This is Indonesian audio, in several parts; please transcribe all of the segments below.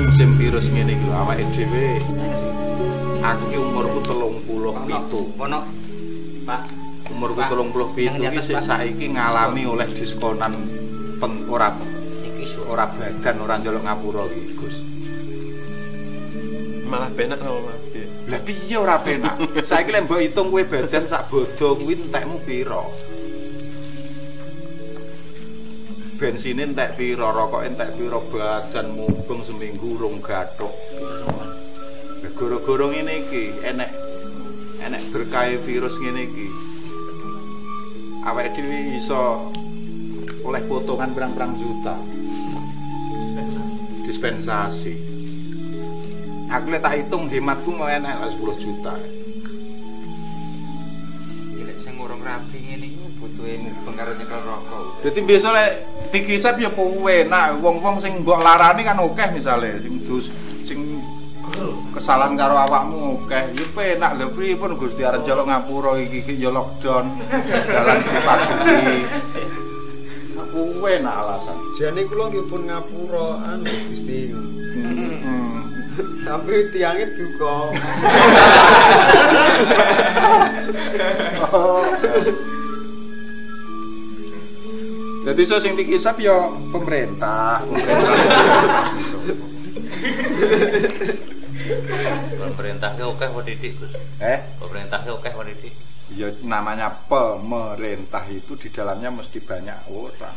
musim virus ngene iki lho awake dhewe. Aku ki umurku 37. Ono Pak, umurku 37 iki sik saiki ngalami oleh diskonan ora badan ora njaluk ngapura iki, Gus. Malah penak apa Mas? Lah piye ora penak? Saiki lek mbok hitung kowe badan sak bodo kuwi entekmu pira? Bensine entek pira, rokoke entek pira, badan mubeng seminggu urung gathuk. Gara-gara ngene iki enek berkah virus ngene iki. Awake dhewe iso oleh potongan berang-berang juta. Dispensasi. Aku lek tak hitung hematku mau enek 10 juta. Lek sing urung rapi ngene iki butuhe mubeng karo nyekel rokok. Dadi biasa lek dikisap ya enak, wong-wong sing mbok larani kan akeh misale sing kesalahan karo awakmu akeh. Ya penak lho pripun Gusti arep njaluk ngapura iki ya lockdown. Dalan dipageti. Kuwe nak alasan. Jane kula nggih pun ngapura Gusti. Tapi tiangnya duka. Jadi so sing dikisap ya pemerintah. Pemerintahnya oke kok didik, Gus. Pemerintahnya oke kok didik. Ya namanya pemerintah itu di dalamnya mesti banyak orang.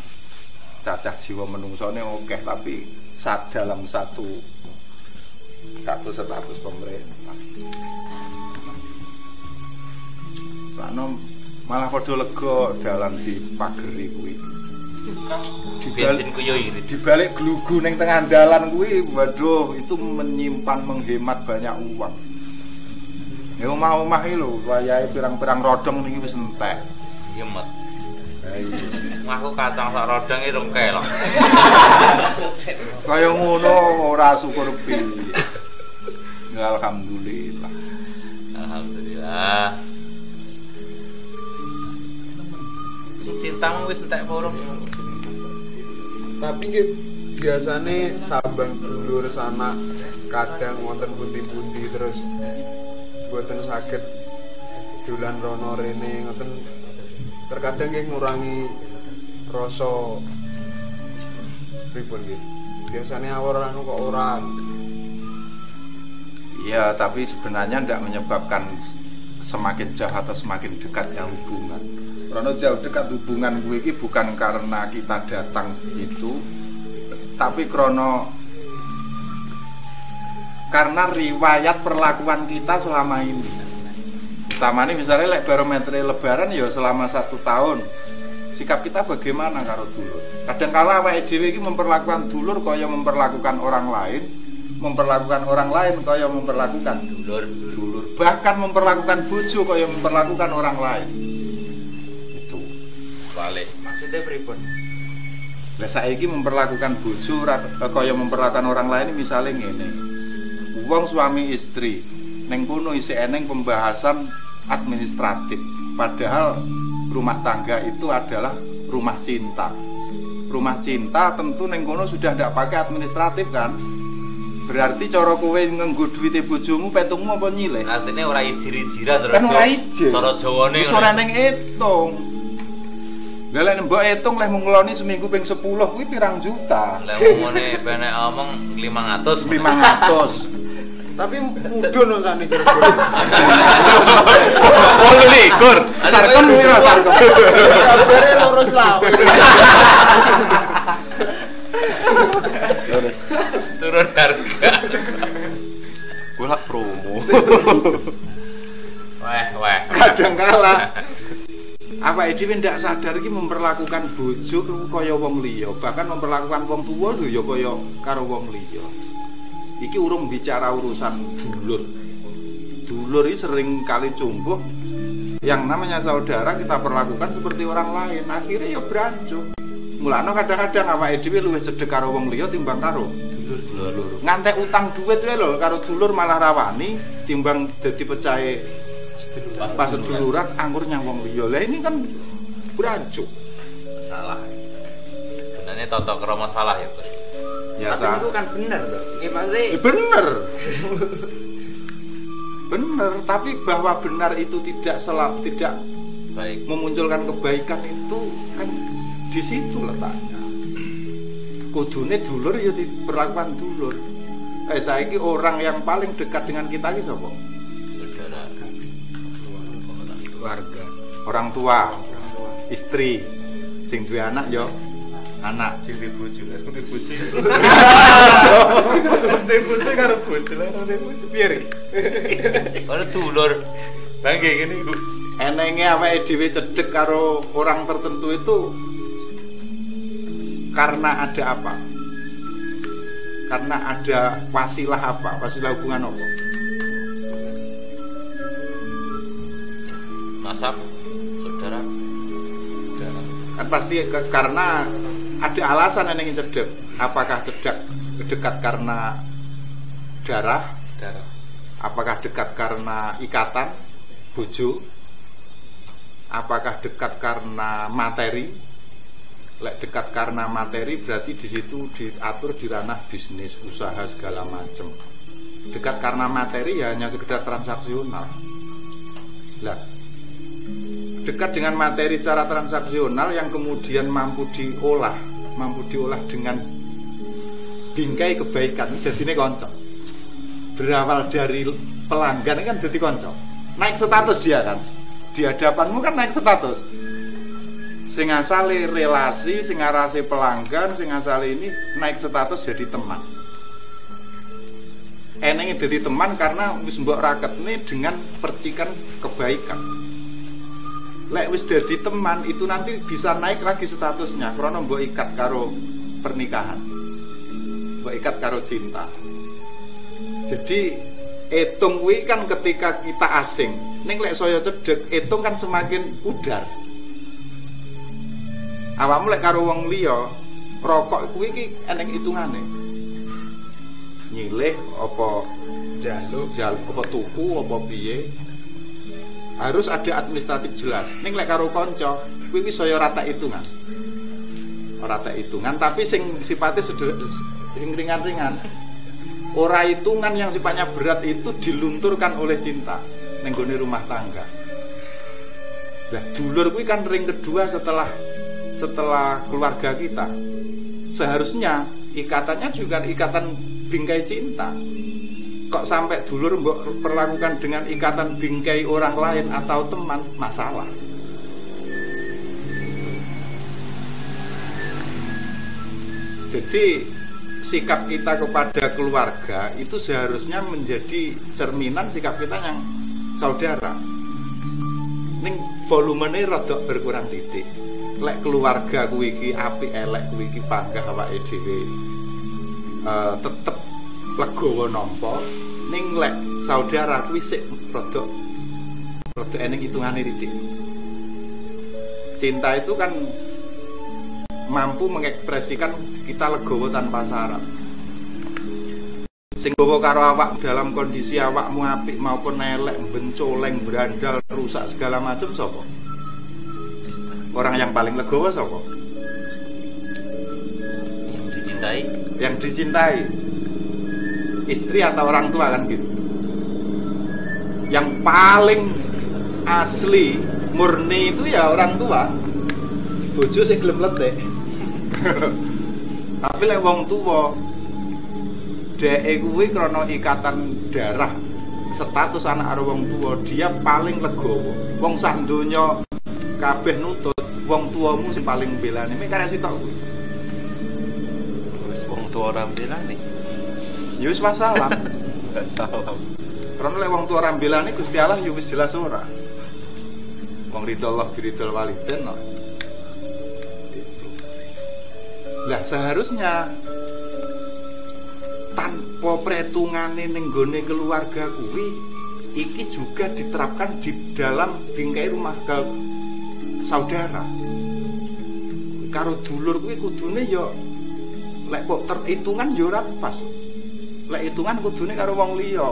Cacah jiwa menungsone oke, tapi dalam satu status pemerintah. Lano malah padha lega dalan di pageri kuwi. Bensin ku yo irit. Dibalik glugu ning tengah dalan kuwi, waduh itu menyimpan menghemat banyak uang. Ya omah-omah iki lho, wayahe pirang-pirang rodong niki wis entek. Nyemet. Aku kacang sak rodong iki rong kelok. Kaya ngono ora syukur piye. Alhamdulillah. Alhamdulillah. Cintamu wis entek porong. Tapi nggih biasane sabang dulur sanak kadang wonten pundi-pundi terus mboten saged dolan rono rene ngoten terkadang nggih ngurangi rasa pripun nggih. Biasane awor anu kok ora. Ya, tapi sebenarnya tidak menyebabkan semakin jauh atau semakin dekatnya hubungan. Karena jauh dekat hubungan gue ini bukan karena kita datang itu, tapi karena riwayat perlakuan kita selama ini. Utamanya misalnya lek barometer lebaran ya selama 1 tahun. Sikap kita bagaimana karo dulur? Kadang-kala awake dhewe iki memperlakukan dulur kaya memperlakukan orang lain, memperlakukan orang lain kaya memperlakukan dulur. Bahkan memperlakukan bojo kaya memperlakukan orang lain. Balik. Maksudnya pripun? Lah saiki memperlakukan bojo kaya memperlakukan orang lain misalnya ngene. Wong suami istri ning kono isih eneng pembahasan administratif. Padahal rumah tangga itu adalah rumah cinta. Rumah cinta tentu ning kono sudah ndak pakai administratif kan? Berarti cara kowe nganggo duwite bojomu petungmu apa nyilih? Artine ora ijir-ijiran terus. Kan ora ijir. Cara Jawane wis ora ning etung. Lah lek mbok etung lek ngloni seminggu ping 10 kuwi pirang juta. Lek ngomone penek omong 500. Tapi mudun lho sakniki kira-kira. 28. Sarkem piro sarkem? Kabare lurus lah. Turun harga. Gula promo. Weh. Kadang kala awake dhewe ndak sadar iki memperlakukan bojo kaya wong liya, bahkan memperlakukan wong tuwa lho ya kaya karo wong liya. Iki urung bicara urusan dulur. Dulur iki sering kali cumbuh yang namanya saudara kita perlakukan seperti orang lain, akhirnya ya brancuk. Mulane kadang-kadang awake dhewe luwih cedhek karo wong liya timbang karo dulur. Ngantek utang duit wae lho karo dulur malah rawani timbang dadi pecahe pas seduluran anggur nyang wong liya. Lah ini kan brancuk. Salah. Sebenarnya tata krama salah ya, Gus. Ya Tapi itu kan benar tuh. Gimana sih? bener. Bener, tapi bahwa benar itu tidak Baik. memunculkan kebaikan itu kan di situ letaknya. Kudune dulur ya diperlakukan dulur. Saiki orang yang paling dekat dengan kita iki sapa? Saudara. Keluarga. Orang tua, istri, sing duwe anak yo anak. Sing di bojo lah, di bojo. Di bojo karo bojo lah, di bojo piye rek? Kalau dulur. Bangke ngene iku. Enenge awake dhewe cedhek karo orang tertentu itu karena ada apa? Karena ada wasilah apa? Wasilah hubungan apa? Nasab saudara. Kan pasti karena ada alasan yang ingin cedek. Apakah dekat karena darah? Apakah dekat karena ikatan bojo? Apakah dekat karena materi? Lek dekat karena materi berarti di situ diatur di ranah bisnis, usaha segala macam. Dekat karena materi ya hanya sekedar transaksional. Lah, dekat dengan materi secara transaksional yang kemudian mampu diolah dengan bingkai kebaikan, jadinya konco. Berawal dari pelanggan kan jadi konco. Naik status dia kan. Di hadapanmu kan naik status. Sing asale relasi, sing arase pelanggan, sing asale ini naik status jadi teman. Enenge jadi teman karena wis mbok raketne dengan percikan kebaikan. Lek wis dadi teman itu nanti bisa naik lagi statusnya karena mbok ikat karo pernikahan. Mbok ikat karo cinta. Jadi etung kuwi kan ketika kita asing, ning lek saya cedhek, etung kan semakin pudar. Awakmu lek karo wong liya, rokok kuwi iki eneng hitungane. Nyilih apa jaluk apa tuku apa piye. Harus ada administratif jelas. Ning lek karo kanca, kuwi wis saya rata hitungan. Ora tak hitungan, tapi sing sifatnya ringan-ringan. Ora hitungan yang sifatnya berat itu dilunturkan oleh cinta ning gone rumah tangga. Lah dulur kuwi kan ring kedua setelah keluarga kita. Seharusnya ikatannya juga ikatan bingkai cinta. Kok sampai dulur mbok perlakukan dengan ikatan bingkai orang lain atau teman, masalah. Jadi sikap kita kepada keluarga itu seharusnya menjadi cerminan sikap kita yang saudara. Ning volumene rada berkurang titik. Lek keluarga kuwi iki apik elek kuwi iki panggah awake dhewe. Tetep legowo nampa. Ning lek saudara kuwi sik rada eneng hitungane titik. Cinta itu kan mampu mengekspresikan kita legowo tanpa syarat. Sing gowo karo awak dalam kondisi awakmu apik maupun elek, bencoleng, berandal, rusak segala macam sapa? Orang yang paling legowo sapa? Yang dicintai. Yang dicintai. Istri atau orang tua kan gitu. Yang paling asli, murni itu ya orang tua. Bojo sing gelem letek. Tapi lek wong tuwa dheke kuwi krana ikatan darah, status anak karo wong tuwa, dia paling legowo. Wong sak donya kabeh nutut, wong tuamu sing paling belani. Mek karek sitok kuwi. Wis wong tua ora belani. Ya wis masalah. Salam. Karena lek wong tua ora belani Gusti Allah ya wis jelas ora. Wong ridho Allah biridhol waliden no. Lah seharusnya tanpa perhitungane ning gone keluarga kuwi iki juga diterapkan di dalam bingkai rumah saudara. Karo dulur kuwi kudune ya lek kok terhitungan ya ora pas. Lek hitungan kudune karo wong liya.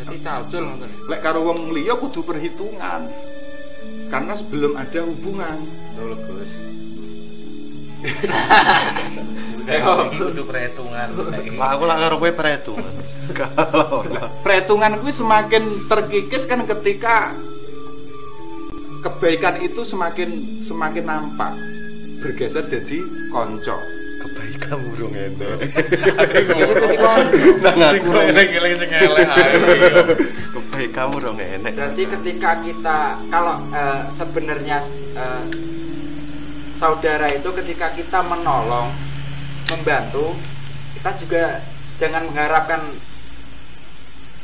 Jadi salcul ngoten. Lek karo wong liya kudu perhitungan. Karena sebelum ada hubungan. Lho Gus. Iki kudu perhitungan. Pak aku lak karo kowe perhitungan. Perhitungan kuwi semakin terkikis kan ketika kebaikan itu semakin nampak, bergeser jadi konco. Kebaikan urung ente. Bergeser jadi konco. Sing eling sing elek ae. Kebaikan urung enek. Berarti ketika kita kalau sebenarnya saudara itu ketika kita menolong, membantu, kita juga jangan mengharapkan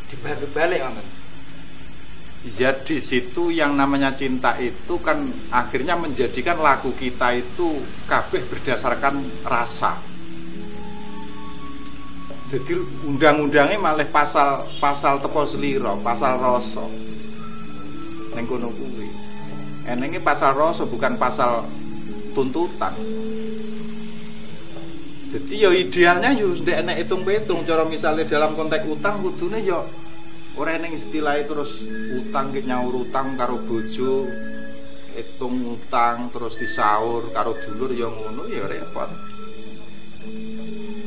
dibantu balik, Mas. Ya di situ yang namanya cinta itu kan akhirnya menjadikan laku kita itu kabeh berdasarkan rasa. Jadi undang-undangnya malah pasal tepo seliro, pasal rasa. Ning kono kuwi. Enenge pasal rasa bukan pasal tuntutan. Jadi ya idealnya yo ndek enek hitung-hitung cara misalnya dalam konteks utang kudune yo ora ning istilah terus utang ki nyaur utang karo bojo, hitung utang terus disaur karo dulur ya ngono ya repot.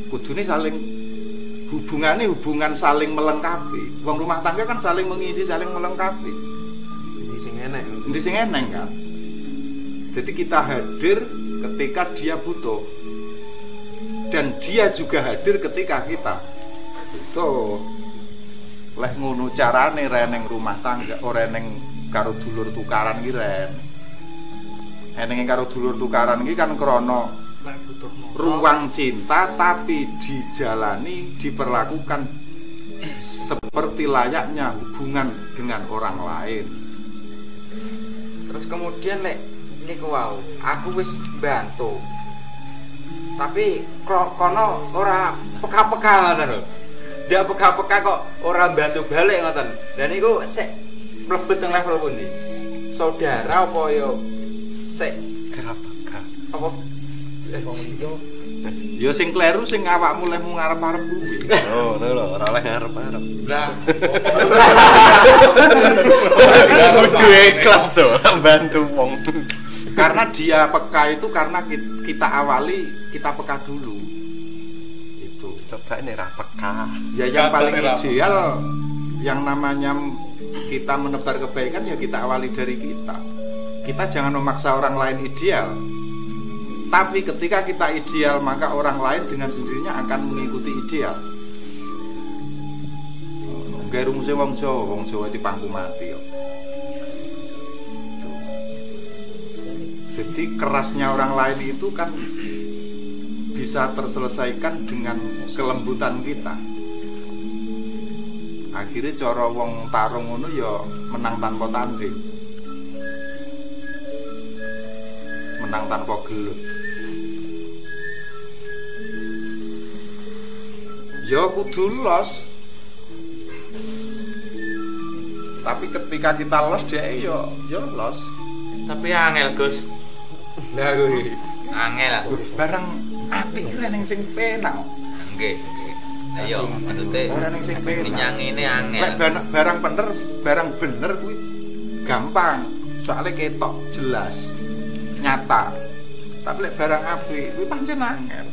Kudune saling hubungan saling melengkapi. Wong rumah tangga kan saling mengisi, saling melengkapi. Endi sing enek kan. Jadi kita hadir ketika dia butuh. Dan dia juga hadir ketika kita butuh. Lek ngono carane reneng rumah tangga ora ning karo dulur tukaran ki ren. Eneng karo dulur tukaran ki kan krana ruang cinta tapi dijalani diperlakukan seperti layaknya hubungan dengan orang lain. Terus kemudian lek niku wau, aku wis bantu. Tapi kono ora peka-peka ngoten lho. Ndak peka-peka kok ora bantu balik ngoten. Dan niku sik mlebet teng level pundi? Saudara apa yo sik Peka. apa? Ya sing kleru sing awakmu lemu ngarep-arep kuwi. Oh, ngono lho, ora oleh ngarep-arep. Lah. Kudu ikhlas to, bantu wong. Karena dia peka itu karena kita awali kita peka dulu. Itu. Coba ini ra peka. Ya yang paling ideal yang namanya kita menebar kebaikan ya kita awali dari kita. Kita jangan memaksa orang lain ideal. Tapi ketika kita ideal maka orang lain dengan sendirinya akan mengikuti ideal. Gak rumusnya wong Jawa di pangku mati. Jadi kerasnya orang lain itu kan bisa terselesaikan dengan kelembutan kita. Akhirnya cara wong tarung ngono ya menang tanpa tanding. Menang tanpa gelut. Ya kudu los. Tapi ketika kita los dia ya los. Tapi angel, Gus. Lah kuwi. Angel. Barang apik ki ning sing penak. Nggih. Ayo, maksudnya Ora ning sing penak. minyak ini angel. Lek barang bener kuwi gampang. Soalnya ketok jelas, nyata. Tapi lek barang apik kuwi pancen angel.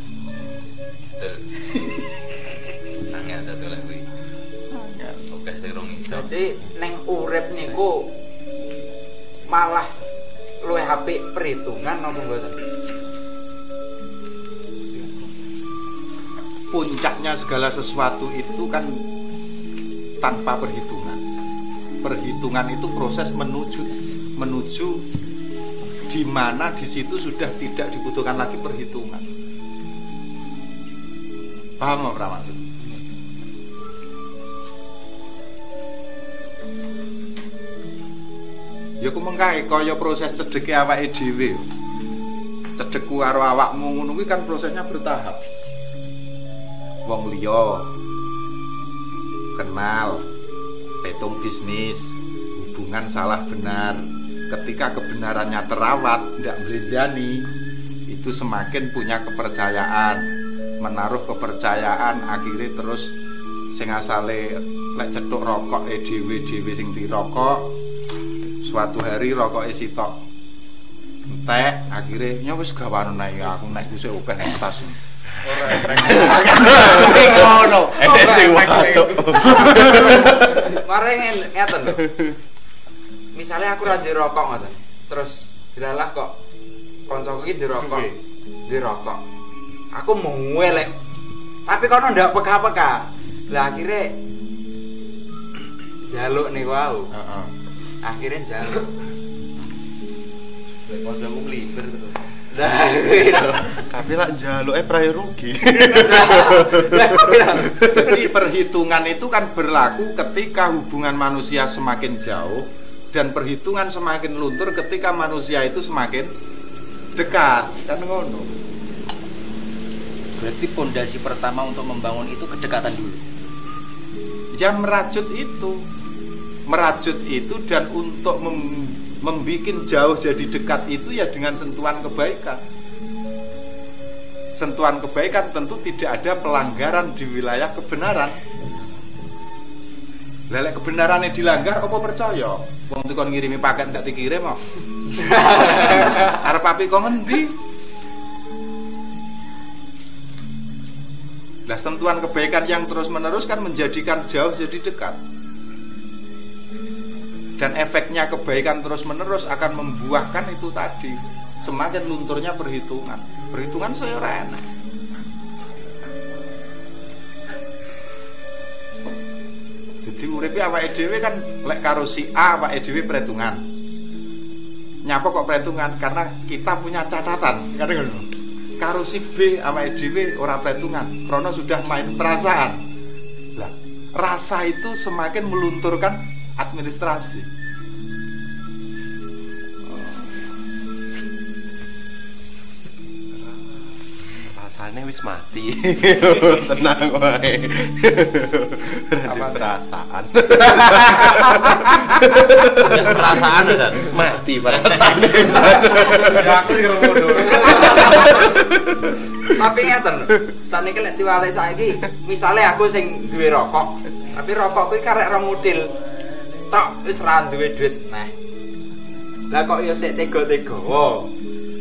Betul. Angel satu lagi. Angel. Oke, sing rong iso. Jadi neng urip niku malah luwih apik perhitungan apa mboten? Puncaknya segala sesuatu itu kan tanpa perhitungan. Perhitungan itu proses menuju di mana di situ sudah tidak dibutuhkan lagi perhitungan. Paham apa maksud? Ya ku mengkae kaya proses cedheke awake dhewe. Cedhekku karo awakmu ngono kuwi kan prosesnya bertahap. Wong liya kenal, petung bisnis, hubungan salah benar. Ketika kebenarannya terawat, tidak belenjani, itu semakin punya kepercayaan, menaruh kepercayaan, akhirnya terus sing asale lek cethuk rokok dhewe sing dirokok, suatu hari rokoknya sitok entek, akhirnya wis gawane naik aku naik wis oke nang tas. ngono sing watuk Mare ngeten lho. Misale aku ra rokok ngoten. Terus dilalah kok kancaku iki dirokok. Aku mau ngelek. Tapi kono ndak peka-peka. Lah akhirnya jaluk nih wau. Heeh. Akhirnya jaluk. Lek kancamu kliber terus. Lah gitu. tapi lak njaluke prayo rugi Jadi perhitungan itu kan berlaku ketika hubungan manusia semakin jauh dan perhitungan semakin luntur ketika manusia itu semakin dekat. Kan ngono. Berarti pondasi pertama untuk membangun itu kedekatan dulu. Ya merajut itu dan untuk membikin jauh jadi dekat itu ya dengan sentuhan kebaikan. Sentuhan kebaikan tentu tidak ada pelanggaran di wilayah kebenaran. Lelek kebenarannya dilanggar apa percaya? Wong tukon ngirimi paket gak dikirim kok. Arep api kok ngendi? Lah sentuhan kebaikan yang terus-menerus kan menjadikan jauh jadi dekat. Dan efeknya kebaikan terus-menerus akan membuahkan itu tadi. Semakin lunturnya perhitungan. Perhitungan saya ora enak. Jadi uripe awake dhewe kan lek karo si A awake dhewe perhitungan. Nyapa kok perhitungan? Karena kita punya catatan. Kan ngono. Karo si B awake dhewe ora perhitungan. Karena sudah main perasaan. Lah, rasa itu semakin melunturkan administrasi. rasane wis mati tenang wae perasaan Perasaan San. mati perasaan Ya aku ngerti dulu. Tapi ngeten, saniki lek diwale saiki, misale aku sing duwe rokok, tapi rokok kuwi karek rong udil. Tok wis ra duwe duit neh. Lah kok ya sik tega-tega.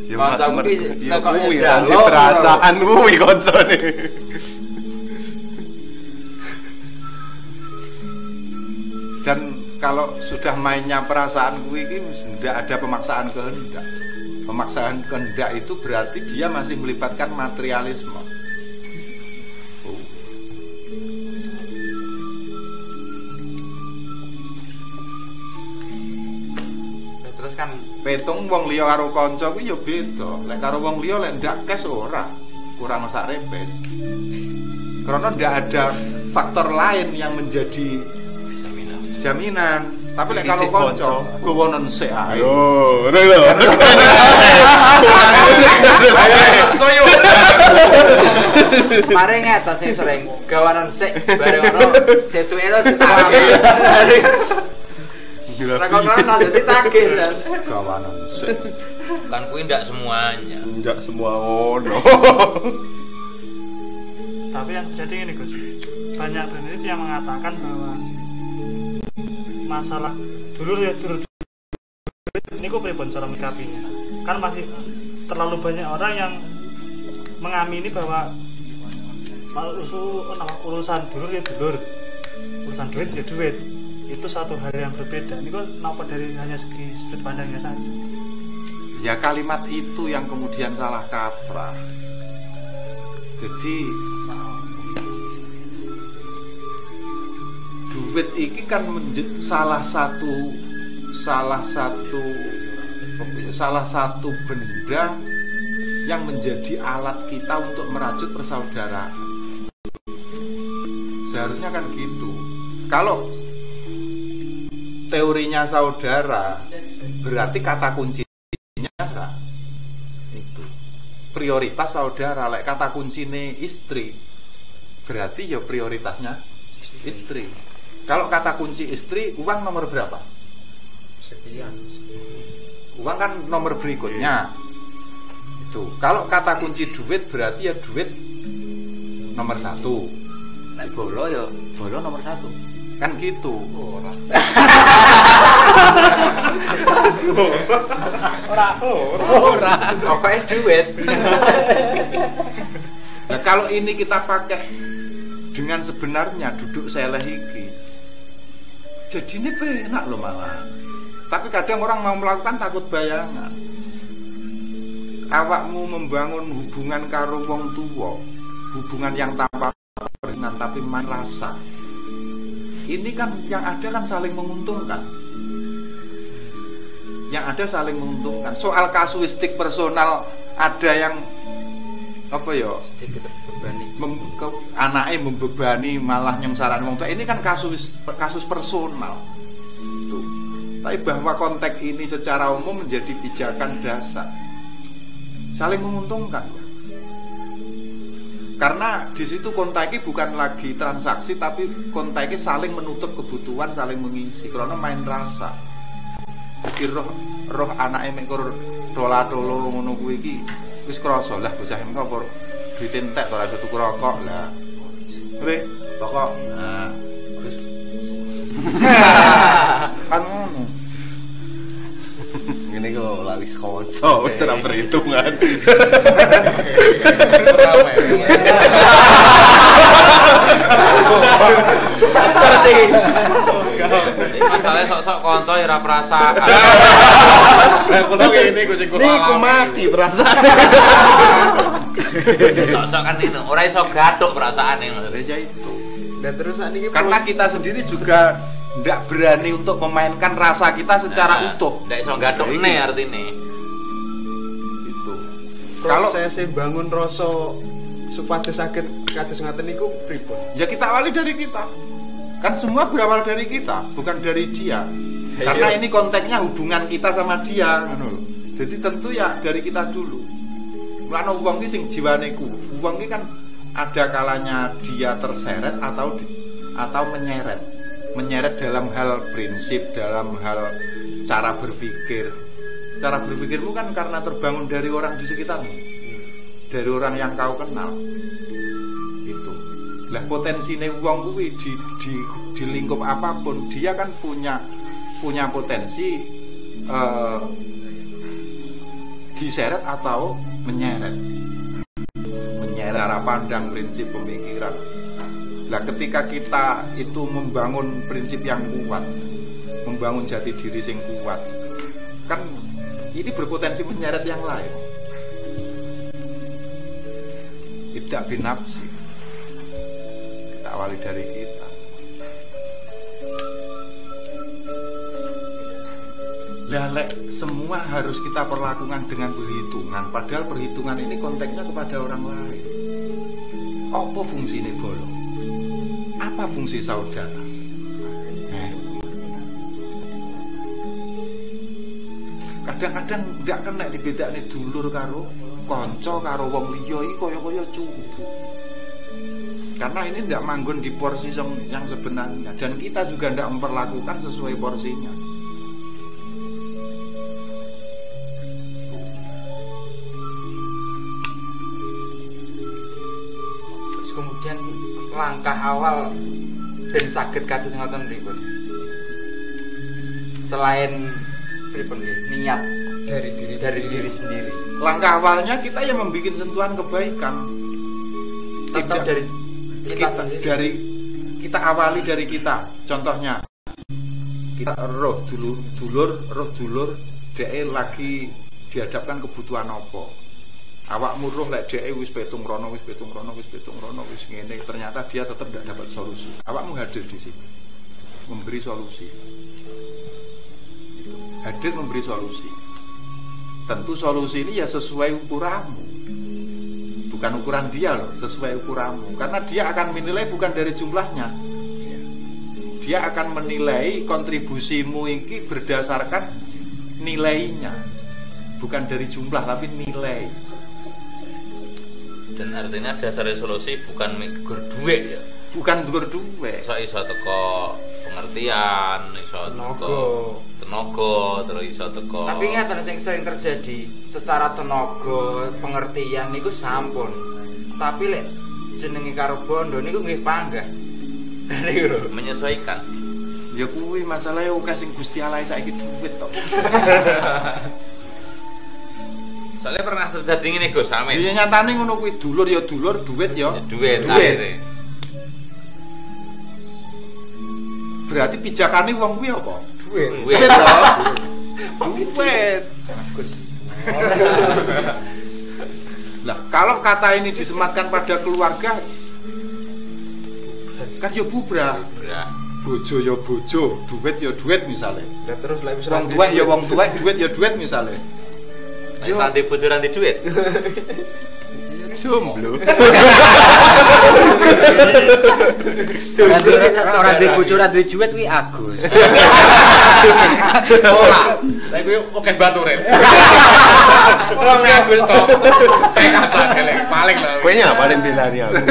ya Kancaku ki ya kok kuwi ya anti perasaan kuwi koncone Dan kalau sudah mainnya perasaan kuwi iki tidak ada pemaksaan kehendak. Pemaksaan kehendak itu berarti dia masih melibatkan materialisme. Terus kan Petung wong liya karo kanca kuwi ya beda. Lek karo wong liya lek ndak kes ora. Kurang sak repes. Karena ndak ada faktor lain yang menjadi jaminan. Tapi lek kalau kanca gowonen sik ae. yo ngono lho Soyo. mare ngeten sing sering gawanan sik bareng ngono sesuke lo ditagih. Rekon-rekon lanjut ditagih. Gawanan sik. Kan kuwi ndak semuanya. enggak semua ngono Tapi yang terjadi ini Gus, banyak peneliti yang mengatakan bahwa masalah dulur ini kok pripun cara menyikapinya? Kan masih terlalu banyak orang yang mengamini bahwa urusan dulur ya dulur, urusan duit ya duit. Itu satu hal yang berbeda. Ini kok kenapa dari hanya segi sudut pandangnya saja? Ya kalimat itu yang kemudian salah kaprah. Jadi duit iki kan salah satu benda yang menjadi alat kita untuk merajut persaudaraan. Seharusnya kan gitu. Kalau teorinya saudara berarti kata kuncinya itu prioritas saudara. Lek kata kuncinya istri berarti ya prioritasnya istri. Kalau kata kunci istri, uang nomor berapa? Sekian. Uang kan nomor berikutnya. Itu. Kalau kata kunci duit berarti ya duit nomor satu. Nek bolo ya bolo nomor 1. Kan gitu. Ora. Pokoknya duit. Nah, kalau ini kita pakai dengan sebenarnya duduk seleh iki, jadi ini enak loh malah. Tapi kadang orang mau melakukan takut bayangan. Awakmu membangun hubungan karo wong tuwa, hubungan yang tanpa peringan tapi main rasa. Ini kan yang ada kan saling menguntungkan. Yang ada saling menguntungkan. Soal kasuistik personal ada yang apa ya? Sedikit terbebani. Anaknya membebani malah nyengsaran wong tua. Ini kan kasus personal. Tuh. Tapi bahwa konteks ini secara umum menjadi pijakan dasar. Saling menguntungkan. Karena di situ kontaknya bukan lagi transaksi, tapi kontaknya saling menutup kebutuhan, saling mengisi. Karena main rasa. Jadi roh anaknya mengkur dola-dolo ngono kuwi iki wis krasa lah bocah engko apa duit entek ora iso tuku rokok lah. Re, rokok. Nah, terus kan ngono. Ini kok lali kanca ora perhitungan. Masalahnya sok-sok kanca ya ora perasaan. Lah kulo ngene niku mati perasaan. Sok-sok kan ini ora iso gathuk perasaane. Ya itu. Dan terus niki Karena kita sendiri juga tidak berani untuk memainkan rasa kita secara utuh. Ndak iso gathukne artine. Itu. kalau saya bangun rasa supados sakit kados ngaten niku pripun? Ya kita awali dari kita. Kan semua berawal dari kita, bukan dari dia. Karena ini konteksnya hubungan kita sama dia, ngono lho. Jadi tentu ya dari kita dulu. Mulane wong iki sing jiwane kuwu. Wong iki kan ada kalanya dia terseret atau menyeret. Menyeret dalam hal prinsip, dalam hal cara berpikir. Cara berpikirmu kan karena terbangun dari orang di sekitarmu. Dari orang yang kau kenal. Itu. Lah potensine wong kuwi di lingkup apapun dia kan punya potensi diseret atau menyeret cara pandang, prinsip, pemikiran. Lah ketika kita itu membangun prinsip yang kuat, membangun jati diri yang kuat, kan ini berpotensi menyeret yang lain. Tidak binafsi. Kita awali dari kita. Lek semua harus kita perlakukan dengan perhitungan. Padahal perhitungan ini konteksnya kepada orang lain. Apa fungsinya bolong? Apa fungsi saudara? Kadang-kadang nggak kena dibedakne dulur karo konco karo wong liya iki kaya-kaya cupu. Karena ini tidak manggon di porsi yang sebenarnya, dan kita juga tidak memperlakukan sesuai porsinya. Terus kemudian langkah awal ben saged kados ngoten pripun? Selain pripun nggih, niat dari diri sendiri. Langkah awalnya kita yang membuat sentuhan kebaikan. Tetap dari kita awali dari kita. Contohnya kita roh dulur dhek lagi dihadapkan kebutuhan apa. Awakmu roh lek dhek wis petung rono wis ngene, ternyata dia tetap tidak dapat solusi. Awakmu hadir di situ. Memberi solusi. Hadir memberi solusi. Tentu solusi ini ya sesuai ukuranmu. Bukan ukuran dia loh, sesuai ukuranmu. Karena dia akan menilai bukan dari jumlahnya. Dia akan menilai kontribusimu ini berdasarkan nilainya. Bukan dari jumlah tapi nilai. Dan artinya dasar resolusi bukan mikur duit ya. Bukan mikur duit. Iso teko pengertian, iso teko tenaga, terus iso teko. Tapi ingatan sing sering terjadi secara tenaga, pengertian niku sampun. Tapi lek jenenge karo bondo niku nggih panggah. Menyesuaikan. Ya kuwi masalahe akeh sing Gusti Allah saiki duit tok. Soalnya pernah terjadi ngene Gus, amin. Ya nyatane ngono kuwi dulur ya dulur, duit ya Duit akhirnya. Berarti pijakane wong kuwi apa? Duit. Duit. Duit. Lah, kalau kata ini disematkan pada keluarga kan ya bubrah. Bojo ya bojo, duit ya duit misalnya. Lah terus lek wis Wong tuwek ya wong tuwek, duit ya duit misalnya. Nek nanti bojo nanti duit. Jomblo. Ora duwe bojo, ora duwe duit kuwi Agus. Ora. Lah kuwi oke bature. Wong Agus to. Saya kacake paling lho. Kowe nya paling bilani aku.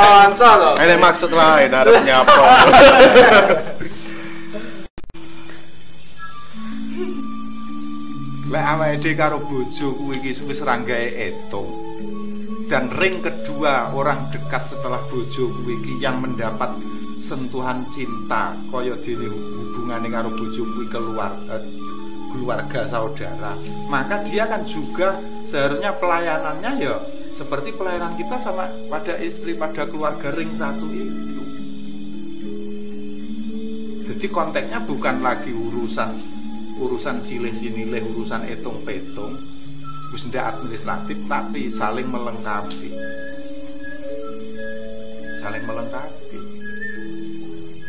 Kanca to. Ada maksud lain arep nyapa. Lek awake dhewe karo bojo kuwi iki wis ranggae etung. Dan ring kedua orang dekat setelah bojo kuwi iki yang mendapat sentuhan cinta kaya dene hubungane karo bojo kuwi keluarga saudara. Maka dia kan juga seharusnya pelayanannya ya seperti pelayanan kita sama pada istri, pada keluarga ring satu itu. Jadi konteksnya bukan lagi urusan silih sinilih, urusan etung petung, wis ndak administratif, tapi saling melengkapi.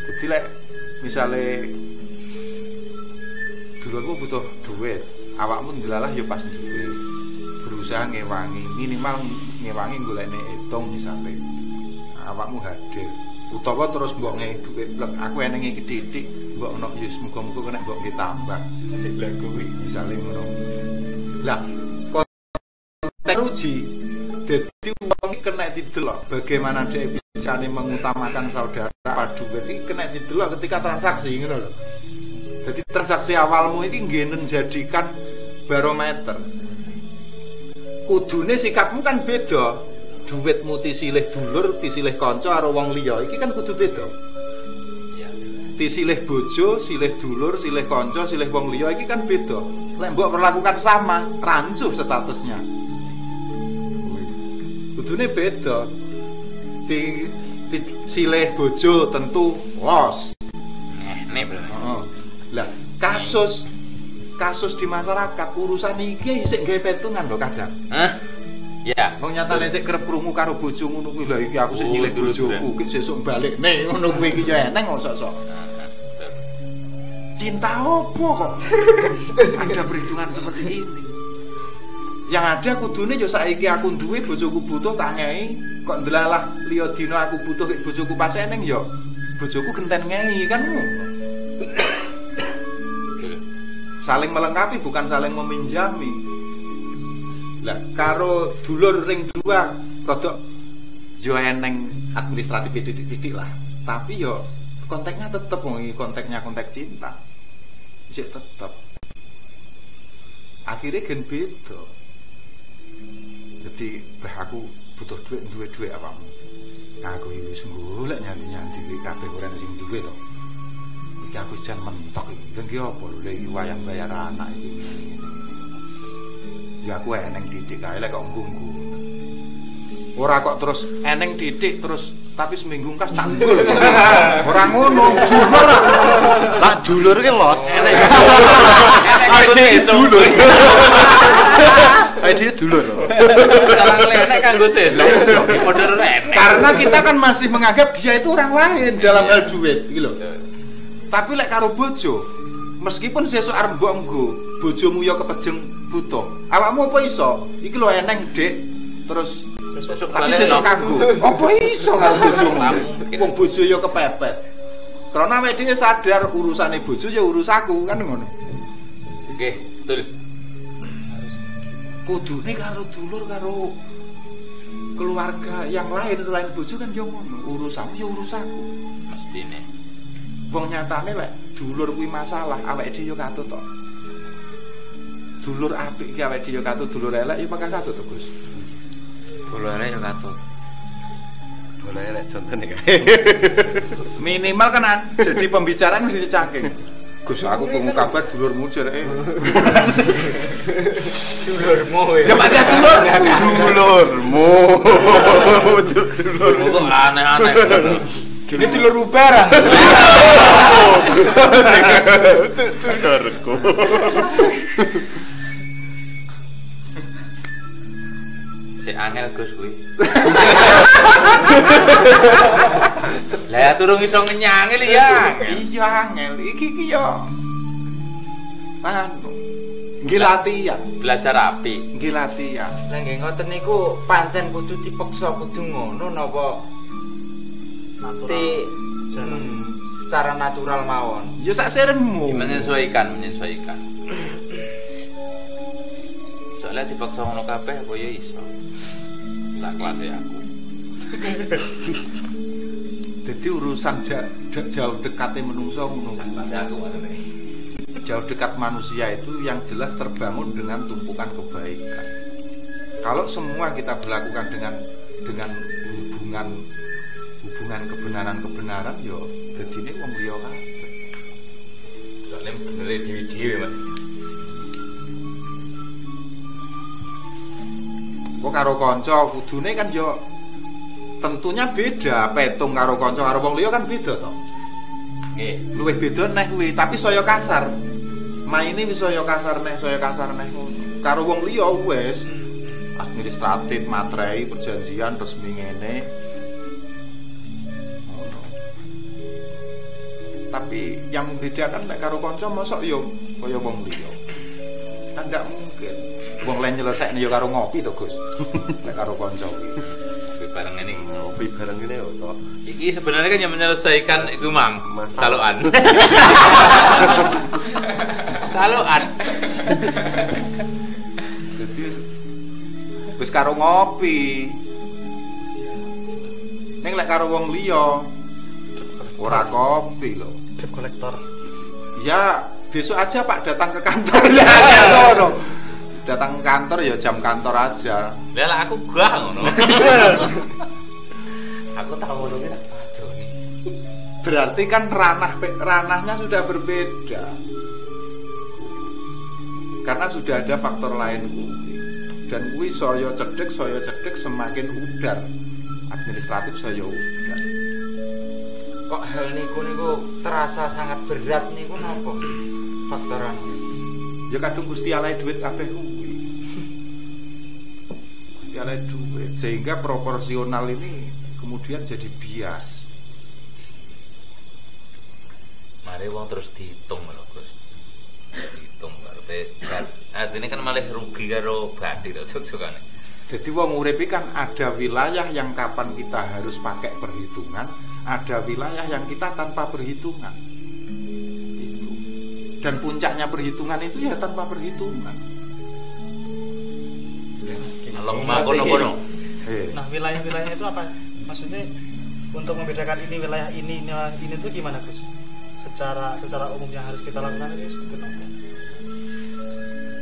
Jadi lek misale dulurmu butuh duit, awakmu ndelalah ya pas duwe. Berusaha ngewangi, minimal ngewangi golekne etung misale. Awakmu hadir. Utawa terus mbok ngei duit blek, aku eneng iki titik, mbok ono ya muga-muga kena mbok ditambah. Sik lek kuwi misale ngono. Lah, konteks uji dadi wong kena didelok bagaimana dia bisa mengutamakan saudara padu. Berarti kena didelok ketika transaksi ngono lho. Jadi transaksi awalmu iki nggih menjadikan barometer. Kudune sikapmu kan beda. Duitmu disilih dulur, disilih kanca karo wong liya. Iki kan kudu beda. Disilih bojo, silih dulur, silih kanca, silih wong liya iki kan beda. Lek mbok perlakukan sama, rancuh statusnya. Kudune beda. Silih bojo tentu los. Nih bro. Lah, kasus di masyarakat urusan iki isih gawe petungan lho kadang. Hah? Ya. Wong nyatane sik kerep krungu karo bojo ngono kuwi lha iki aku sik nyilih bojoku iki sesuk balikne ngono kuwi iki ya eneng kok sok-sok. Cinta opo kok? Ada perhitungan seperti ini. Yang ada kudune yo saiki aku duwe bojoku butuh tak ngei, kok ndelalah liya dina aku butuh bojoku pas eneng yo bojoku genten ngei kan ngono. Saling melengkapi bukan saling meminjami. Lah karo dulur ring dua rodok yo eneng administratif titik-titik lah. Tapi yo konteksnya tetep wong iki konteksnya konteks cinta. Cek tetep. Akhirnya gen beda. Jadi aku butuh duit apamu. Aku iki wis golek nyanti-nyanti kabeh ora sing duwe to. Iki aku jan mentok iki. Lha iki apa lho iki wayang bayar anak iki. Ya aku eneng didik kae lek kok ngunggu. Ora kok terus eneng didik terus tapi seminggu kas tak ngul. Ora ngono, dulur. Lah dulur ki los. Enek. Enek dulur. Ayo dulur. Salah enek kanggo sesuk. Modern enek. Karena kita kan masih menganggap dia itu orang lain dalam hal duit iki lho. Tapi lek karo bojo, meskipun sesuk arep mbok nggo, bojomu ya kepejeng butuh. Awakmu apa iso? Iki lho eneng, Dik. Terus tapi sesuk kanggo. Apa iso karo bojomu? Wong bojo ya kepepet. Karena awake dhewe sadar urusane bojo ya urusaku kan ngono. Nggih, betul. Kudune karo dulur karo keluarga yang lain selain bojo kan yo ngono. Urusanmu ya urusaku. Mestine. Wong nyatane lek dulur kuwi masalah, awake dhewe yo katut to. Dulur apik iki awake dhewe yo katut, dulur elek yo bakal katut to, Gus. Dulure yo katut. Nah, nek contone kae. Minimal kan jadi pembicaraan mesti dicaking. Gus, aku krungu kabar dulurmu jareke. Dulurmu Ya pancen Dulurmu. Dulurmu kok aneh-aneh. Gini dulur barang. Dulurku. Si angel Gus kuwi. Lah turung iso ngenyangi lho ya. Iya angel iki yo. Anu. Nggih latihan, Belajar api. nggih latihan. Lah nggih ngoten niku pancen kudu dipaksa kudu ngono napa secara natural mawon. Ya sak seremu. Menyesuaikan. Soalnya dipaksa ngono kabeh apa ya iso. Sak kelas aku. Jadi urusan jauh dekatnya menungso ngono. Aku maksudnya. Jauh dekat manusia itu yang jelas terbangun dengan tumpukan kebaikan. Kalau semua kita berlakukan dengan hubungan kebenaran yo dadine wong liya kabeh. Soalnya bener dhewe-dhewe, Mas. Kok karo kanca kudune kan yo tentunya beda. Petung karo kanca karo wong liya kan beda to. Nggih. Luwih beda neh kuwi, tapi saya kasar. Maine wis saya kasar neh ngono. Karo wong liya wis administratif, matrai, perjanjian resmi ngene. Ngono. Tapi yang membedakan nek karo kanca mosok yo kaya wong liya. Kan ndak mungkin. Wong lain nyelesaikne yo karo ngopi to, Gus. Nek karo kanca kuwi. Bareng ini. Ngopi bareng ngene yo to. Iki sebenarnya kan yang menyelesaikan iku mang saloan. Saloan. Jadi wis karo ngopi. Ning lek karo wong liya ora kopi lho. Debt kolektor. Ya, besok aja Pak datang ke kantor ya ngono. Datang ke kantor ya jam kantor aja. Lah aku gah ngono. Aku tahu ngono ki tak padu nih. Berarti kan ranahnya sudah berbeda. Karena sudah ada faktor lain kuwi. Dan kuwi saya cedek semakin udar. Administratif saya udar. Kok hal niku terasa sangat berat niku napa faktorane? Ya kadung Gusti Allah duit kabeh kuwi. Gusti Allah duit sehingga proporsional ini kemudian jadi bias. Mari wong terus dihitung lho, Gus. Dihitung artinya kan malah rugi karo bathi to jog-jogane. Jadi wong urip kan ada wilayah yang kapan kita harus pakai perhitungan, ada wilayah yang kita tanpa perhitungan. Itu. Dan puncaknya perhitungan itu ya tanpa perhitungan. Allahumma kono-kono. Nah, wilayah-wilayah itu apa? Maksudnya untuk membedakan ini wilayah ini itu gimana, Gus? Secara umum yang harus kita lakukan itu seperti apa?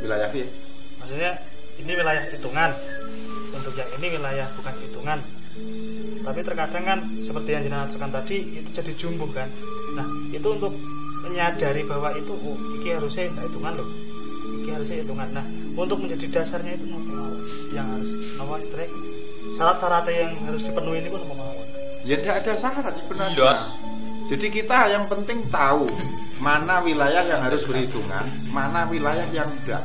Wilayah ya. Maksudnya ini wilayah hitungan. Untuk yang ini wilayah bukan hitungan. Tapi terkadang kan seperti yang jenengan katakan tadi itu jadi jumbo kan. Nah, itu untuk menyadari bahwa itu iki harusnya hitungan loh. Iki harusnya hitungan. Nah, untuk menjadi dasarnya itu yang harus syarat-syaratnya yang harus dipenuhi ini pun mawon. Ya tidak ada syarat sebenarnya. Yes. Jadi kita yang penting tahu mana wilayah yang harus berhitungan, mana wilayah yang enggak.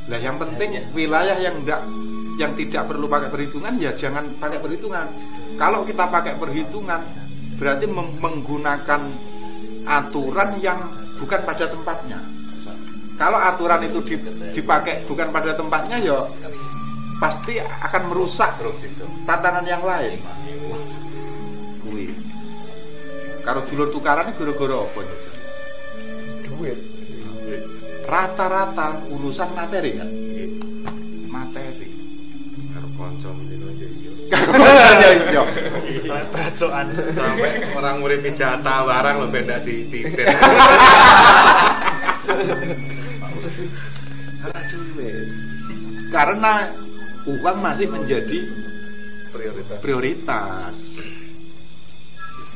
Lah yang penting wilayah yang enggak, yang tidak perlu pakai perhitungan ya jangan pakai perhitungan. Kalau kita pakai perhitungan berarti menggunakan aturan yang bukan pada tempatnya. Kalau aturan itu dipakai bukan pada tempatnya ya pasti akan merusak tatanan yang lain. Kuwi. Karo dulur tukaran gara-gara apa? Duit. Rata-rata urusan materi kan? Materi. Karo kanca mendino ya iya. Ya iya. Bacokan. Sampai orang nguripi jatah barang lho ben ndak dititip. Karena uang masih menjadi Prioritas. prioritas.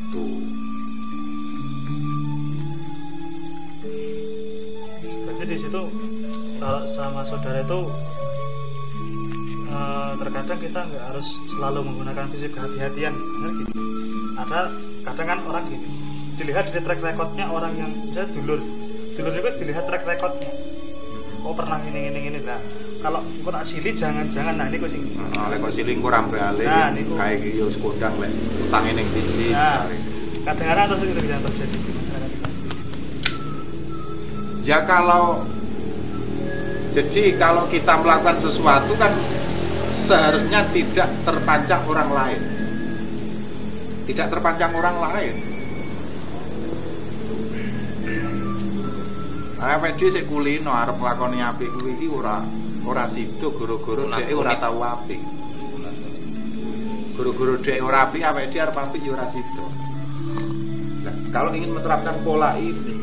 itu. Berarti di situ kalau sama saudara itu terkadang kita nggak harus selalu menggunakan prinsip kehati-hatian, benar gitu. Ada kadang kan orang gini, dilihat dari track recordnya orang yang misalnya dulur itu dilihat track recordnya. Oh pernah ini lah. Kalau engko tak sili jangan-jangan nah niku sing. Lek kok siling kurang balik. Nah, niku. Kae iki yo sekondang lek utange ning ndi. Nah, kadang-kadang terus itu bisa terjadi. Ya kalau kita melakukan sesuatu kan seharusnya tidak terpancang orang lain. Tidak terpancang orang lain. Awake dhewe sik kulino arep nglakoni apik kuwi iki ora sida gara-gara dhek ora tau apik. Gara-gara dhek ora apik awake dhewe arep apik ya ora sida. Nah, kalau ingin menerapkan pola ini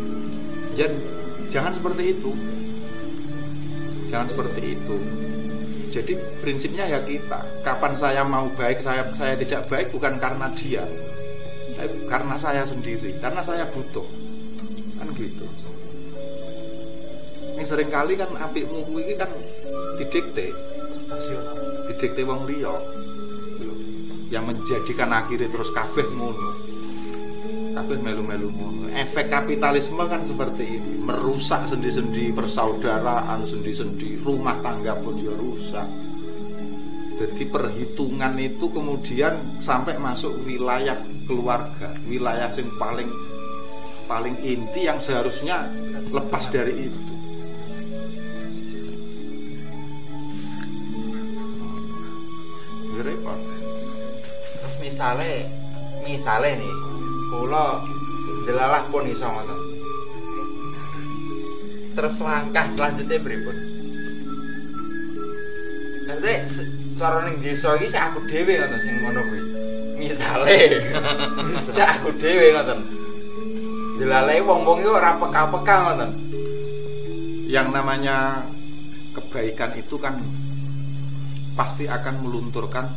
jangan seperti itu. Jangan seperti itu. Jadi prinsipnya ya kita, kapan saya mau baik, saya tidak baik bukan karena dia, karena saya sendiri, karena saya butuh, kan gitu. Ini seringkali kan apikmu kuwi kan didikte wong liya, yang menjadikan akhirnya terus kabeh ngono, kabeh melu-melu ngono. Efek kapitalisme kan seperti ini, merusak sendi-sendi persaudaraan, sendi-sendi rumah tangga pun ya rusak. Jadi perhitungan itu kemudian sampai masuk wilayah keluarga, wilayah yang paling inti yang seharusnya lepas dari itu. Repot. Terus misale nih, kula delalah pun iso ngoten. Terus langkah selanjutnya pripun? Nanti cara ning desa iki sak aku dhewe ngoten sing ngono kuwi. Misale sak aku dhewe ngoten. Delalahe wong-wong iki ora peka-peka ngoten. Yang namanya kebaikan itu kan pasti akan melunturkan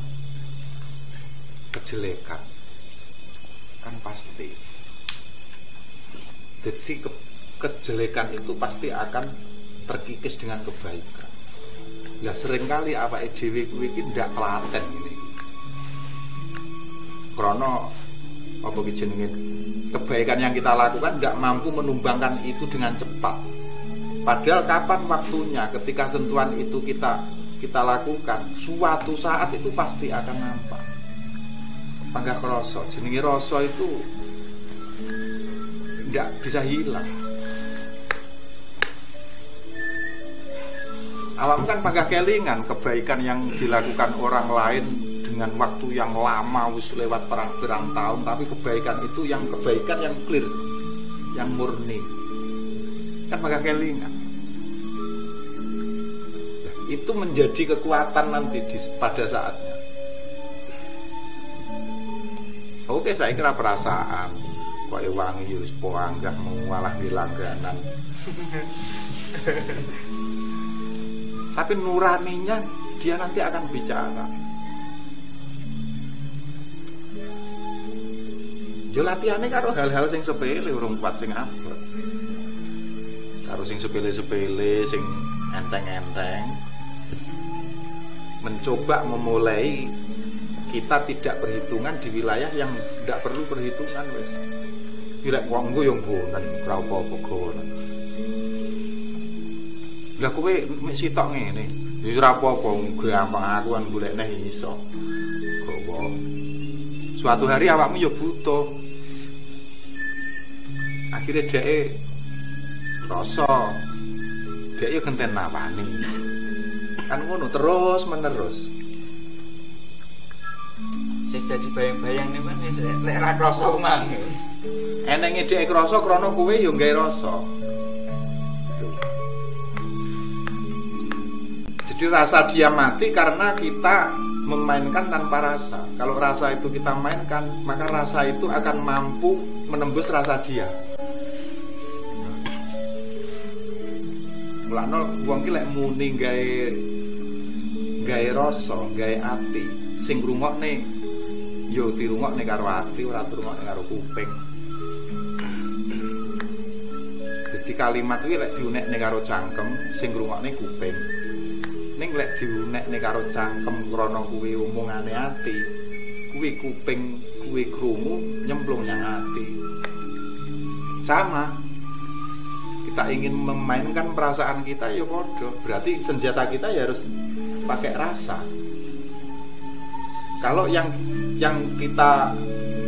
kejelekan. Kan pasti. Jadi kejelekan itu pasti akan terkikis dengan kebaikan. Ya seringkali awake dhewe kuwi iki ndak telaten ngene. Krana apa ki jenenge kebaikan yang kita lakukan ndak mampu menumbangkan itu dengan cepat. Padahal kapan waktunya ketika sentuhan itu kita lakukan, suatu saat itu pasti akan nampak. Panggah krasa, jenenge rasa itu ndak bisa hilang. Awam kan panggah kelingan kebaikan yang dilakukan orang lain dengan waktu yang lama wis lewat perang-perang tahun, tapi kebaikan itu yang kebaikan yang clear, yang murni. Kan panggah kelingan. Itu menjadi kekuatan nanti pada saatnya. Oke, saya kira perasaan kok wangi wis poanggah mengalah di langganan. Tapi nuraninya dia nanti akan bicara. Yo latihane karo hal-hal sing sepele urung kuat sing abot. Karo sing sepele-sepele sing enteng-enteng. Mencoba memulai kita tidak perhitungan di wilayah yang tidak perlu perhitungan wis. Bila wong nggo yo nggonen, ora apa-apa gonen. Lah kowe mek sitok ngene, wis ora apa-apa gampang aku kan golekne iso. Gowo. Suatu hari awakmu yo butuh. Akhire dheke rasa dhek yo genten nawani. Kan ngono terus menerus. Cek jadi bayang-bayang nih kan lek ra krasa mang. Enenge dhek krasa krana kowe yo gawe rasa. Jadi rasa dia mati karena kita memainkan tanpa rasa. Kalau rasa itu kita mainkan, maka rasa itu akan mampu menembus rasa dia. Mulane wong ki lek muni gawe rasa, gawe ati, sing ngrungokne yo dirungokne karo ati, ora dirungokne karo kuping. Jadi kalimat kuwi lek diunekne karo cangkem, sing ngrungokne kuping. Ning lek diunekne karo cangkem krana kuwi omongane ati, kuwi kuping, kuwi krungu nyemplung nang ati. Sama. Kita ingin memainkan perasaan kita ya podo. Berarti senjata kita ya harus pakai rasa. Kalau yang kita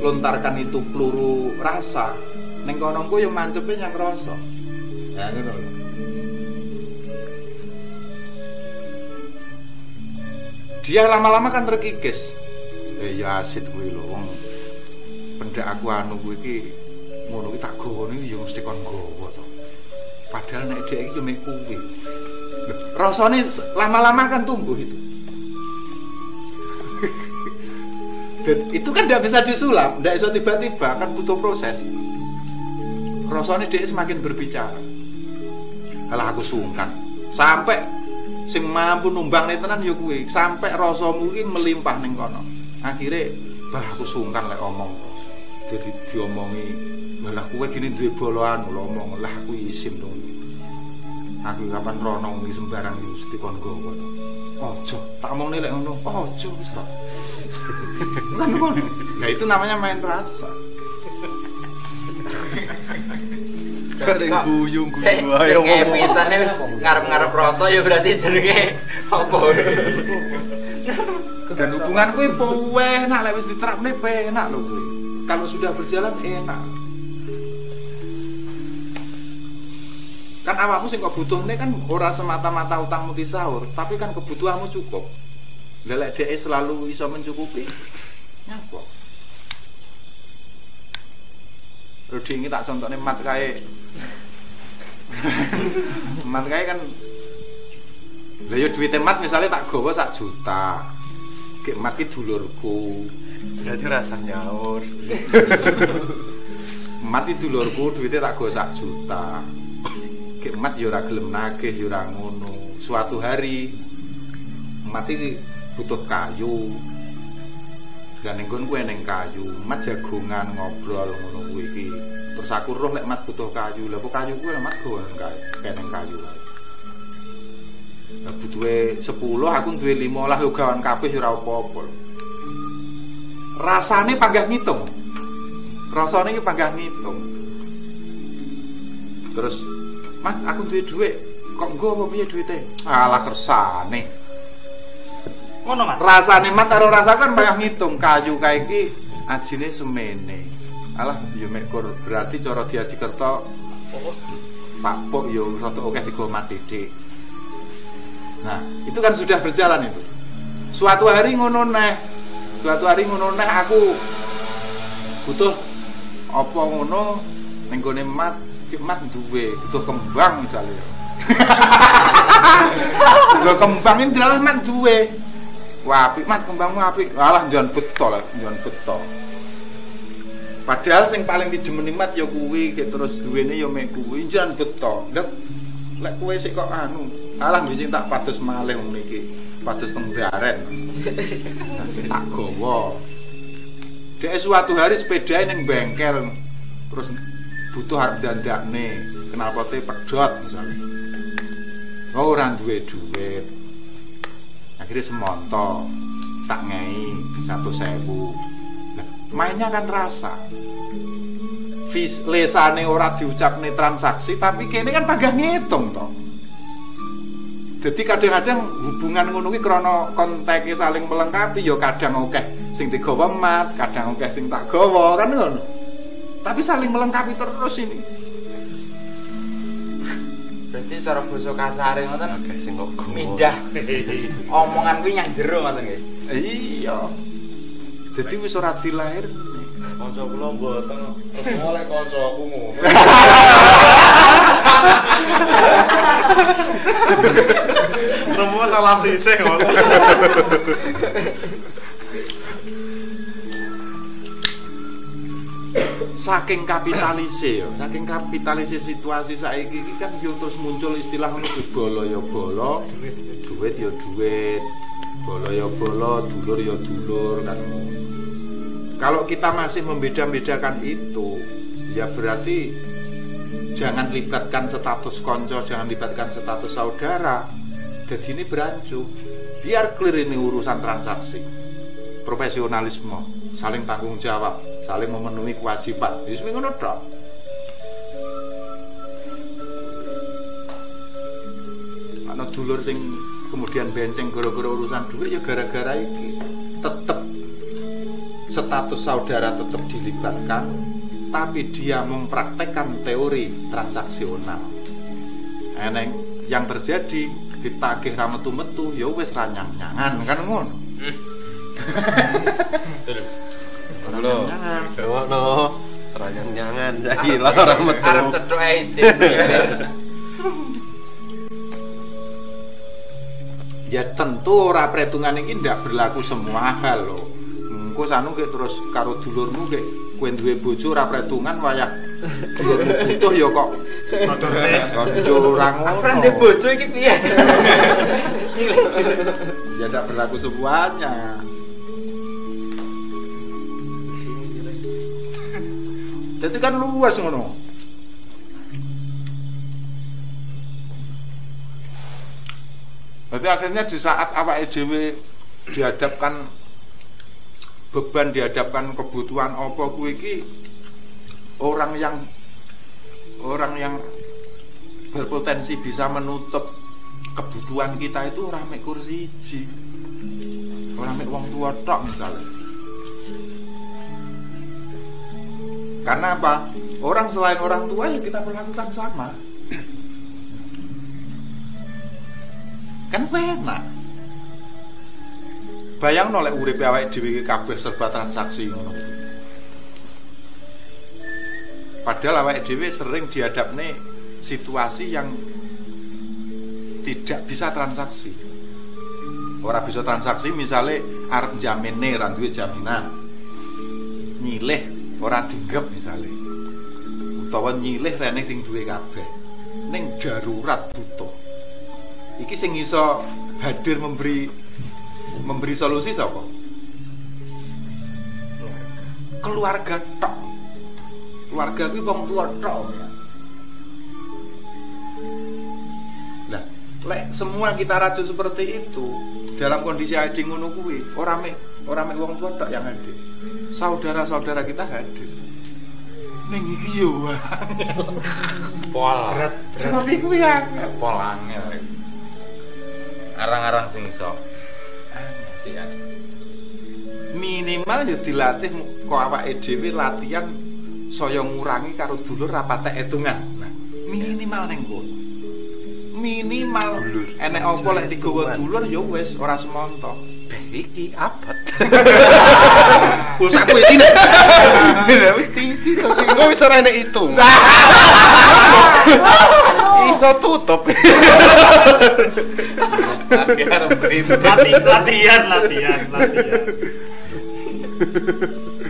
lontarkan itu peluru rasa, ning kono ku yo mancepe yang rasa. Ya ngono. Dia lama-lama kan terkikis. Ya asit kuwi lho wong pendak aku anu kuwi iki ngono ki tak gowo iki yo mesti kon gowo to. Padahal nek dhek iki yo mek kuwi. Rasane lama-lama kan tumbuh itu. Dan itu kan tidak bisa disulap, tidak bisa tiba-tiba, kan butuh proses. Rasane dhek semakin berbicara. Alah aku sungkan. Sampai sing mampu numbang tenan yo kuwi, sampai rasamu iki melimpah ning kono. Akhire bah aku sungkan lek omong. Jadi diomongi, malah kowe gini duwe boloan lho omong, lah aku isin to. Aku kapan rono iki sembarang iki dikon gowo to. Ojo, tak omongne lek ngono. Ojo wis to. Kan ngono. Nah itu namanya main rasa. Kadang guyung ayo pisane wis ngarep-ngarep rasa ya berarti jenenge apa? Dan hubungan kuwi enak lek wis diterapne enak lho kuwi. Kalau sudah berjalan enak. Kan awakmu sing kok butuhne kan ora semata-mata utang muti sahur, tapi kan kebutuhanmu cukup. Lek dhek selalu iso mencukupi. Nyapa? Rudi ini tak contohnya mat kae. Mat kae kan lha yo duwite mat misalnya tak gowo 1 juta. Gek mat ki dulurku. Berarti rasa nyaur. Mat iki dulurku duwite tak gowo 1 juta. Gek mat yo ora gelem nagih yo ora ngono. Suatu hari mat iki butuh kayu. Dan ning nggon kuwi ning kayu, mat jagongan ngobrol ngono kuwi iki. Terus aku roh lek mat butuh kayu. Lah kok kayu kuwi mat go nang kayu. Lah butuhe 10, aku duwe 15 yo gawan kabeh ora apa-apa. Rasane panggah ngitung. Rasane iki panggah ngitung. Terus, "Mat, aku duwe dhuwit. Kok nggo apa piye dhuwite?" Alah kersane. Ngono Mas. Rasane mat karo rasakan banyak ngitung kayu kae iki ajine semene. Alah yo mek kur berarti cara Diajikerta Pak Pok yo rada akeh digo mat didik. Nah, itu kan sudah berjalan itu. Suatu hari ngono neh aku butuh apa ngono ning gone mat duwe butuh kembang misalnya. Butuh kembang ini dalah mat duwe. Wah, apik mat kembangmu apik. Alah njon beto lah, njon beto. Padahal sing paling didemeni mat ya kuwi, terus duwene ya mek kuwi njon beto. Lek kowe sik kok anu, alah mesti tak pados malih wong niki. Pados teng Baren. Tak gowo. Dek suatu hari sepedae ning bengkel. Terus butuh arep dandakne, knalpote pedhot misalnya. Oh, ora duwe dhuwit. Akhirnya semonto tak ngei 100.000. Nah, mainnya kan rasa. Lesane ora diucapne transaksi, tapi kene kan panggah ngitung toh. Jadi kadang-kadang hubungan ngono ki krana konteke saling melengkapi, ya kadang akeh sing digawa mat, kadang akeh sing tak gawa, kan ngono. Tapi saling melengkapi terus ini. Berarti cara basa kasare ngoten Oke, sing kok mindah omongan kuwi nyang jero ngoten nggih. Iya. Dadi wis ora dilair. Kanca kula mboten oleh kancaku ngono. Semua salah sisih kok. Saking kapitalise ya, saking kapitalise situasi saiki iki kan yo terus muncul istilah ngono bolo ya bolo, duit ya duit, bolo ya bolo, dulur ya dulur kan. Kalau kita masih membeda-bedakan itu, ya berarti jangan libatkan status konco, jangan libatkan status saudara. Jadi ini berancu. Biar clear ini urusan transaksi. Profesionalisme, saling tanggung jawab, saling memenuhi kewajiban. Wis ngono tok. Ana dulur sing kemudian benceng gara-gara urusan duit ya gara-gara iki. Tetap status saudara tetap dilibatkan, tapi dia mempraktekkan teori transaksional. Eneng yang terjadi ditagih ra metu-metu ya wis ra nyang-nyangan kan ngono. Lho, ngono. Ra nyang-nyangan saiki lho ora metu. Arep cethuk ae isin. Ya tentu ora perhitungan iki ndak berlaku semua hal lho. Engko sanu ke terus karo dulurmu ke kowe duwe bojo ora perhitungan wayah dulurmu butuh ya kok Sodorne. konco ora ngono. Ora ndek bojo iki piye? Ya ndak berlaku semuanya. Jadi kan luas ngono. Berarti akhirnya di saat awake dhewe dihadapkan beban, dihadapkan kebutuhan apa kuwi iki, orang yang berpotensi bisa menutup kebutuhan kita itu ora mek kursi siji. Ora mek wong tua tok misalnya. Karena apa? Orang selain orang tua yang kita perlakukan sama. Kan enak. Bayang nolek uripe awake dhewe kabeh serba transaksi ngono. Padahal awake dhewe sering dihadapne situasi yang tidak bisa transaksi. Ora bisa transaksi misalnya arep jamine ra duwe jaminan. Nyilih ora dinggep misalnya. Utawa nyilih rene sing duwe kabeh. Ning darurat butuh. Iki sing iso hadir memberi solusi sapa? Keluarga tok. Keluarga kuwi wong tua tok. Lah, lek semua kita rajut seperti itu, dalam kondisi hadir ngono kuwi, ora mek wong tua tok yang hadir. Saudara-saudara kita hadir. Ning iki yo Pol. Berat. tapi kuwi angel. Pol angel. Arang-arang sing iso. Sik. Minimal ya dilatih kok awake dhewe latihan saya ngurangi karo dulur ra patek etungan. Nah, minimal ning kono. Minimal enek apa lek digawa dulur ya wis ora semonto. Iki abot. Pulsaku isine. Wis diisi to sing wis ora enek hitung. Iso tutup. Latihan.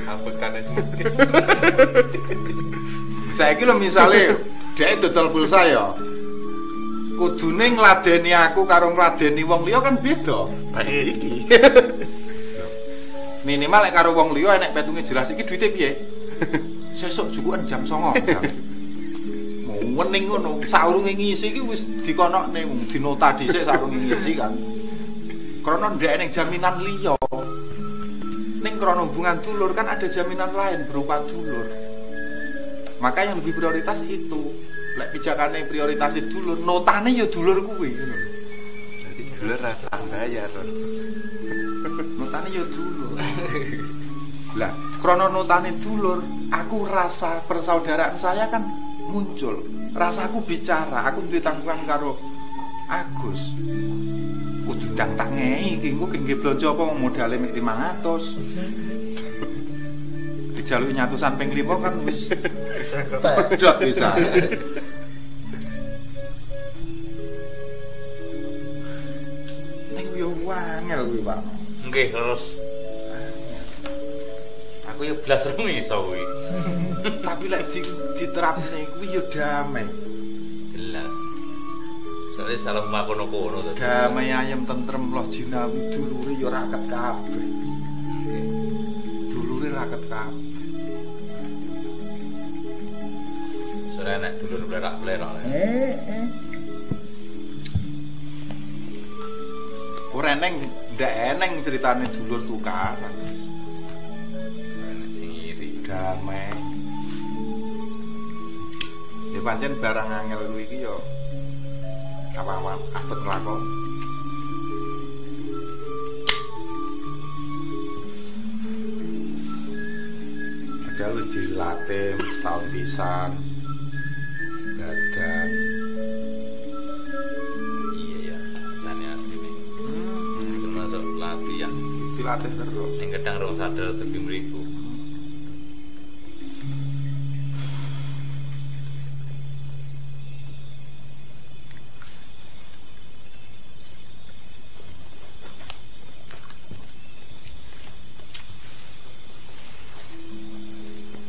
Ambekane semukis. Saiki lho misale dhek dodol pulsa ya. Kudune ngladeni aku karo ngladeni wong liya kan beda. Baik iki. Minimal lek karo wong liya enek petunge jelas iki duite piye. Sesuk jukukan jam 09.00. Mau wening ngono, saurunge ngisi iki wis dikonokne wong dinota dhisik saurunge ngisi kan. Krana ndek ning jaminan liya. Ning krana hubungan dulur kan ada jaminan lain berupa dulur. Maka yang lebih prioritas itu. Lek pijakane prioritas dulur, notane ya dulur kuwi ngono. Dadi dulur rasa bayar. Notane ya dulur. Lah, krana notane dulur, aku rasa persaudaraan saya kan muncul. Rasaku bicara, aku duwe tanggungan karo Agus. Kudu ndang tak ngei iki engko nggih blonjo apa modale mek 500. Dijaluki nyatusan ping 5 kan wis pedhot bisa. Ning yo wangel kuwi, Pak. Nggih, terus. Aku ya blas rung iso kuwi. Tapi lek diterapne kuwi yo damai. Jelas. Soale salah makono-kono to. Damai ayem tentrem loh jinawi dulure ya ora ket kabeh. Dulure raket kabeh. Sore nek dulur blerak-blerak. Ora ndak eneng ceritane dulur tukaran. Sing iri. Damai. Ya pancen barang angel kuwi iki ya apa-apa abet nglakon. Padahal wis dilatih setahun pisan. Dadan. Iya ya, jane asline. Termasuk latihan. Dilatih terus. Yang kadang rong sadar tebi mriku.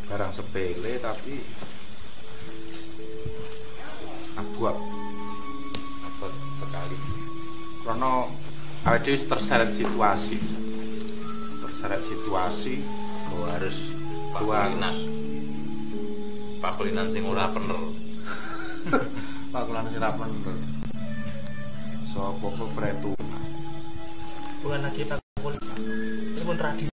Barang sepele tapi abot sekali. Karena awake dhewe terseret situasi. Kau harus pakulinan sing ora bener. Pakulan sing ora bener. Sopo pretu. Bukan lagi pakulinan, itu pun tradisi.